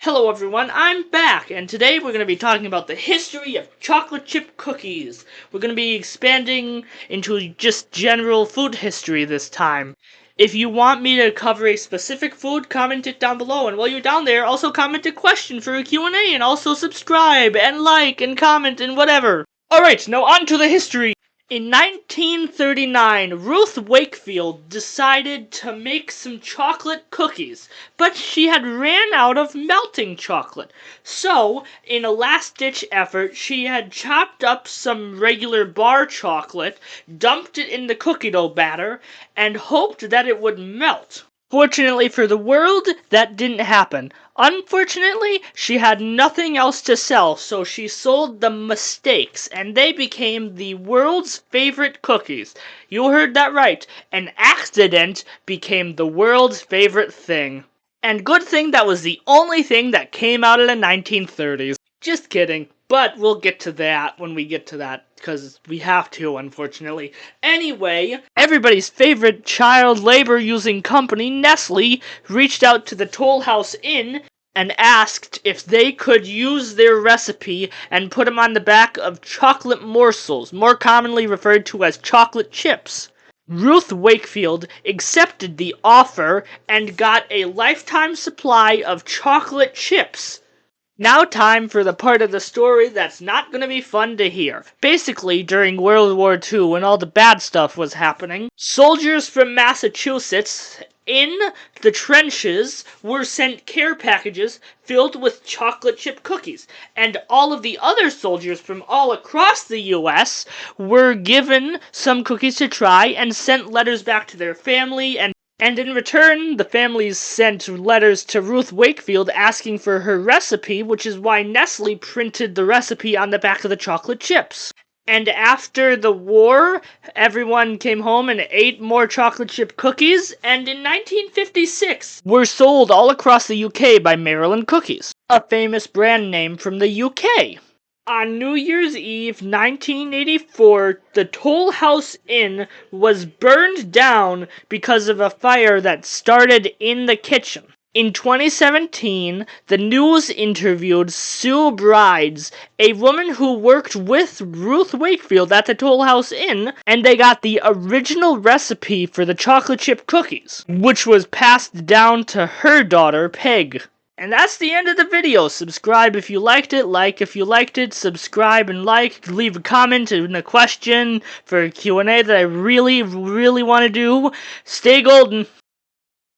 Hello everyone, I'm back, and today we're going to be talking about the history of chocolate chip cookies. We're going to be expanding into just general food history this time. If you want me to cover a specific food, comment it down below, and while you're down there, also comment a question for a Q&A, and also subscribe, and like, and comment, and whatever. Alright, now on to the history. In 1939, Ruth Wakefield decided to make some chocolate cookies, but she had ran out of melting chocolate. So, in a last-ditch effort, she had chopped up some regular bar chocolate, dumped it in the cookie dough batter, and hoped that it would melt. Fortunately for the world, that didn't happen. Unfortunately, she had nothing else to sell, so she sold the mistakes, and they became the world's favorite cookies. You heard that right. An accident became the world's favorite thing. And good thing that was the only thing that came out of the 1930s. Just kidding. But we'll get to that when we get to that, because we have to, unfortunately. Anyway, everybody's favorite child labor-using company, Nestle, reached out to the Toll House Inn and asked if they could use their recipe and put them on the back of chocolate morsels, more commonly referred to as chocolate chips. Ruth Wakefield accepted the offer and got a lifetime supply of chocolate chips. Now time for the part of the story that's not going to be fun to hear. Basically, during World War II, when all the bad stuff was happening, soldiers from Massachusetts in the trenches were sent care packages filled with chocolate chip cookies, and all of the other soldiers from all across the US were given some cookies to try and sent letters back to their family, and in return, the families sent letters to Ruth Wakefield asking for her recipe, which is why Nestle printed the recipe on the back of the chocolate chips. And after the war, everyone came home and ate more chocolate chip cookies, and in 1956 were sold all across the UK by Maryland Cookies, a famous brand name from the UK. On New Year's Eve 1984, the Toll House Inn was burned down because of a fire that started in the kitchen. In 2017, the news interviewed Sue Brides, a woman who worked with Ruth Wakefield at the Toll House Inn, and they got the original recipe for the chocolate chip cookies, which was passed down to her daughter, Peg. And that's the end of the video. Subscribe if you liked it, like if you liked it, subscribe and like, leave a comment and a question for a Q&A that I really want to do. Stay golden.